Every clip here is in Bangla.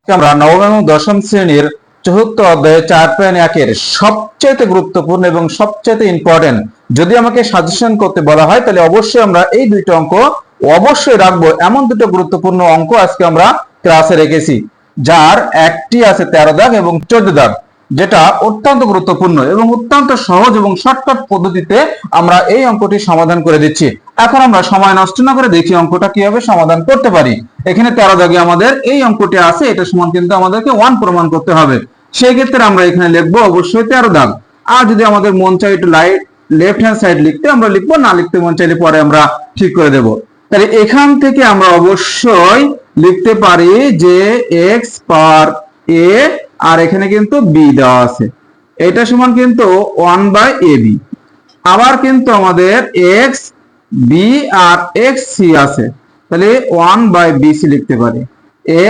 আমরা নবম এবং দশম শ্রেণীর চতুর্থ অধ্যায়ে 4.1 এর সবচেয়ে গুরুত্বপূর্ণ এবং সবচেয়ে ইম্পর্টেন্ট যদি আমাকে সাজেশন করতে বলা হয় তাহলে অবশ্যই আমরা এই দুইটা অঙ্ক অবশ্যই রাখবো। এমন দুটো গুরুত্বপূর্ণ অঙ্ক আজকে আমরা ক্লাসে রেখেছি, যার একটি আছে 13 দাগ এবং 14 দাগ, যেটা অত্যন্ত গুরুত্বপূর্ণ এবং অত্যন্ত সহজ এবং শর্টকাট পদ্ধতিতে আমরা এই অঙ্কটি সমাধান করে দিচ্ছি। এখন আমরা সময় নষ্ট না করে দেখি অঙ্কটা কিভাবে সমাধান করতে পারি। এখানে 13 দাগে আমাদের এই অঙ্কটি আছে, এটা সমান কিন্তু আমাদেরকে 1 প্রমাণ করতে হবে। সেই ক্ষেত্রে আমরা এখানে লিখবো অবশ্যই 13 দাগ। আর যদি আমাদের মন চাই একটু লেফট হ্যান্ড সাইড লিখতে, আমরা লিখবো, না লিখতে মন চাইলে পরে আমরা ঠিক করে দেব। তাহলে এখান থেকে আমরা অবশ্যই লিখতে পারি যে x পাওয়ার a আর এখানে কিন্তু b দেওয়া আছে, এটা সমান কিন্তু 1/ab। আবার কিন্তু আমাদের x b আর x c আছে, তাহলে 1/bc লিখতে পারি।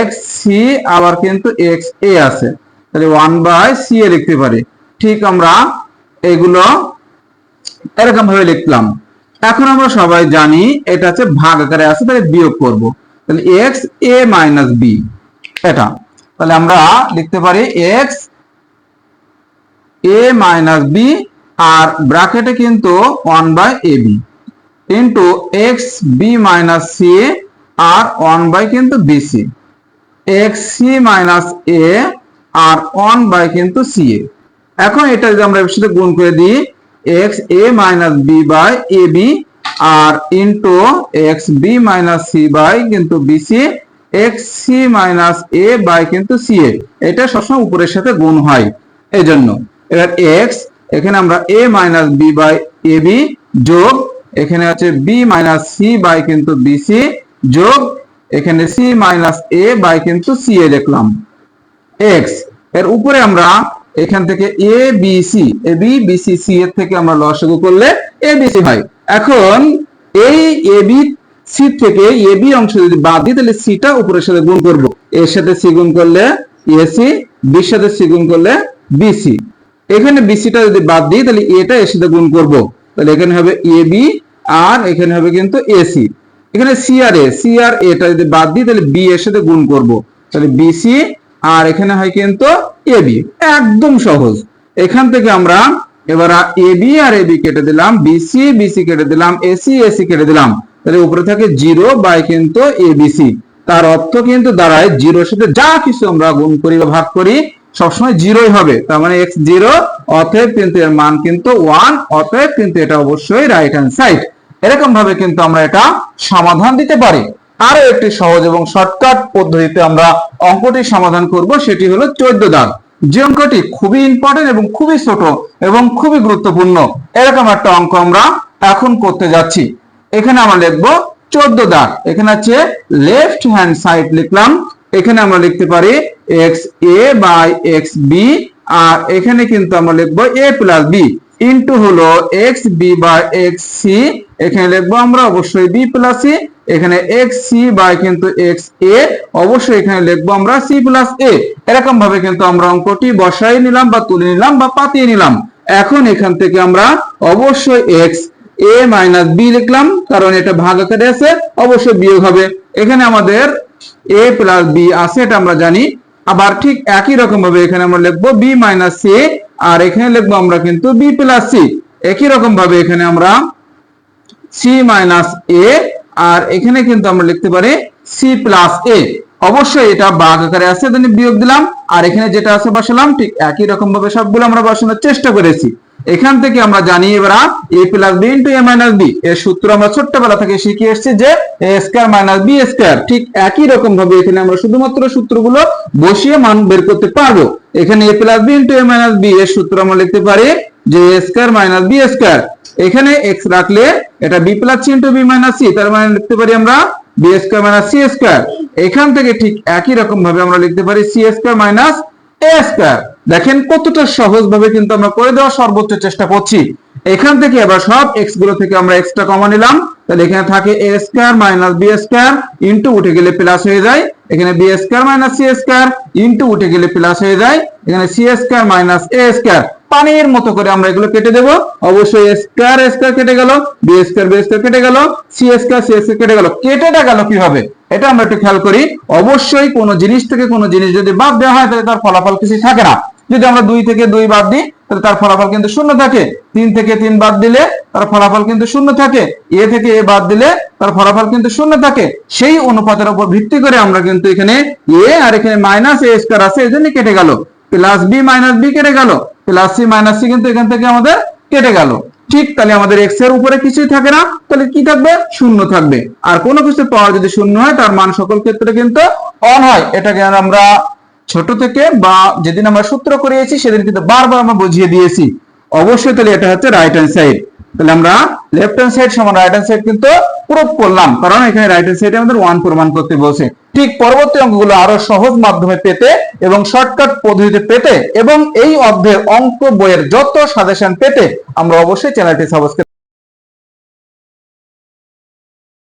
x c আবার কিন্তু x a আছে, তাহলে 1/ca লিখতে পারি। ঠিক আমরা এগুলো এরকম ভাবে লিখলাম। এখন আমরা সবাই জানি এটা হচ্ছে ভাগ আকারে আছে, তাহলে বিয়োগ করব, তাহলে x a - b এটা, তাহলে আমরা লিখতে পারি x a - b আর ব্র্যাকেটে কিন্তু 1/ab into x b - c আর 1/ কিন্তু bc, x c - a আর 1/ কিন্তু ca। এখন এটা যদি আমরা এর সাথে গুণ করে দিই, x a - b/ab আর ইনটু x b - c/ কিন্তু bc, x c - a/ কিন্তু ca, এটা সবসময় উপরের সাথে গুণ হয় এই জন্য। এবার x এখানে আমরা a - b/ab যোগ এখানে আছে b - c/ কিন্তু bc যোগ এখানে c - a/ কিন্তু ca লিখলাম। x এর উপরে আমরা এখান থেকে a b c এর থেকে আমরা লসাগু করলে abc হয়। এখন এই ab c থেকে ab অংশ যদি বাদ দিই তাহলে c টা উপরের সাথে গুণ করব, এর সাথে c গুণ করলে ac, b এর সাথে c গুণ করলে bc। এখানে bc টা যদি বাদ দিই তাহলে a টা এর সাথে গুণ করব, তাহলে এখানে হবে ab আর এখানে হবে কিন্তু ac। এখানে c আর a টা যদি বাদ দিই তাহলে b এর সাথে গুণ করব, তাহলে bc আর এখানে হয় কিন্তু ab। একদম সহজ। এখান থেকে আমরা এবার ab আর ab কেটে দিলাম, bc কেটে দিলাম, ac কেটে দিলাম, তাহলে উপরে থাকে 0/ কিন্তু abc। তার অর্থ কিন্তু দাঁড়ায় 0 এর সাথে যা কিছু আমরা গুণ করি বা ভাগ করি সবসময় 0ই হবে, তার মানে x 0, অতএব কিন্তু এর মান কিন্তু 1, অতএব কিন্তু এটা অবশ্যই রাইট হ্যান্ড সাইড। এরকম ভাবে কিন্তু আমরা এটা সমাধান দিতে পারি। আরো একটি সহজ এবং শর্টকাট পদ্ধতিতে আমরা অঙ্কটি সমাধান করব, সেটি হলো 14 দাগ, যে অঙ্কটি খুবই ইম্পর্টেন্ট এবং খুবই ছোট এবং খুবই গুরুত্বপূর্ণ। এরকম একটা অঙ্ক আমরা এখন করতে যাচ্ছি। এখানে আমরা লিখব 14 দাগ, এখানে আছে লেফট হ্যান্ড সাইড লিখলাম, এখানে আমরা লিখতে পারি x a/x b আর এখানে কিন্তু আমরা লিখব a + b ইনটু হলো x b/x c, এখানে লিখবো আমরা অবশ্যই b + c, এখানে x c/ কিন্তু x a, অবশ্যই এখানে লিখবো আমরা c + a। এরকম ভাবে কিন্তু আমরা অঙ্কটি বসাই নিলাম বা তুলে নিলাম বা পাতিয়ে নিলাম। এখন এখান থেকে আমরা অবশ্যই x a - b লিখলাম, কারণ এটা ভাগ আকারে আছে, অবশ্যই বিয়োগ হবে। এখানে আমাদের a + b আছে, এটা আমরা জানি। আবার ঠিক একই রকম ভাবে এখানে আমরা লিখবো b - c আর এখানে লিখবো আমরা কিন্তু b + c। একই রকম ভাবে এখানে আমরা c - a আর এখানে কিন্তু আমরা লিখতে পারি c + a। অবশ্যই এটা ভাগ আকারে আছে, তাহলে বিয়োগ দিলাম, আর এখানে যেটা আছে বসালাম। ঠিক একই রকম ভাবে সবগুলো আমরা বসানোর চেষ্টা করেছি। এখান থেকে আমরা জানি এবার a + b * a - b এর সূত্র আমরা ছোট্টবেলা থেকে শিখে এসেছি যে a² - b²। ঠিক একই রকম ভাবে এখানে আমরা শুধুমাত্র সূত্রগুলো বসিয়ে মান বের করতে পারবো। এখানে a + b * a - b এর সূত্র আমরা লিখতে পারি যে a² - b²। এখানে x রাখলে এটা b + c * b - c, তার মানে লিখতে পারি আমরা b² - c²। এখান থেকে ঠিক একই রকম ভাবে আমরা লিখতে পারি c² - a²। দেখেন কতটা সহজ ভাবে কিন্তু আমরা করে দেওয়ার সর্বোচ্চ চেষ্টা করছি। এখান থেকে আবার সব x গুলো থেকে আমরা x টা কমন নিলাম, তাহলে এখানে থাকে a² - b² ইনটু উঠে গেলে প্লাস হয়ে যায়, এখানে b² - c² ইনটু উঠে গেলে প্লাস হয়ে যায়, এখানে c² - a²। পানির মতো করে আমরা এগুলো কেটে দেব। অবশ্যই a² কেটে গেল, b² কেটে গেল, c² কেটে গেল। কেটেটা গেল কিভাবে? এটা আমরা একটু খেয়াল করি। অবশ্যই কোনো জিনিস থেকে কোনো জিনিস যদি বাদ দেওয়া হয় তাহলে তার ফলাফল কিছু থাকে না। যদি আমরা 2 থেকে 2 বাদ দিই তাহলে তার ফলাফল কিন্তু শূন্য থাকে। 3 থেকে 3 বাদ দিলে তার ফলাফল কিন্তু শূন্য থাকে। এ থেকে এ বাদ দিলে তার ফলাফল কিন্তু শূন্য থাকে। সেই অনুপাতের উপর ভিত্তি করে আমরা কিন্তু এখানে এ আর এখানে মাইনাস এ স্কয়ার আছে, এজন্য কেটে গেল। প্লাস বি মাইনাস বি কেটে গেল, প্লাস সি মাইনাস সি কিন্তু এখান থেকে আমাদের কেটে গেল। ঠিক তাহলে আমাদের এক্স এর উপরে কিছুই থাকে না, তাহলে কি থাকবে? শূন্য থাকবে। আর কোনো কিছু পাওয়ার যদি শূন্য হয় তার মান সকল ক্ষেত্রে কিন্তু অন হয়। এটাকে আমরা ছোট থেকে বা যেদিন আমরা সূত্র করিয়েছি সেদিন কিন্তু বারবার আমরা বুঝিয়ে দিয়েছি। অবশ্যই তাহলে এটা হচ্ছে রাইট হ্যান্ড সাইড। তাহলে আমরা লেফট হ্যান্ড সাইড সমান রাইট হ্যান্ড সাইড কিন্তু প্রুফ করলাম, কারণ এখানে রাইট হ্যান্ড সাইডে আমাদের 1 প্রমাণ করতে বলছে। ঠিক পরবর্তী অঙ্কগুলো আরো সহজ মাধ্যমে পেতে এবং শর্টকাট পদ্ধতিতে পেতে এবং এই অধ্যায়ের অঙ্ক বইয়ের যত সাজেশন পেতে আমরা অবশ্যই চ্যানেলটি সাবস্ক্রাইব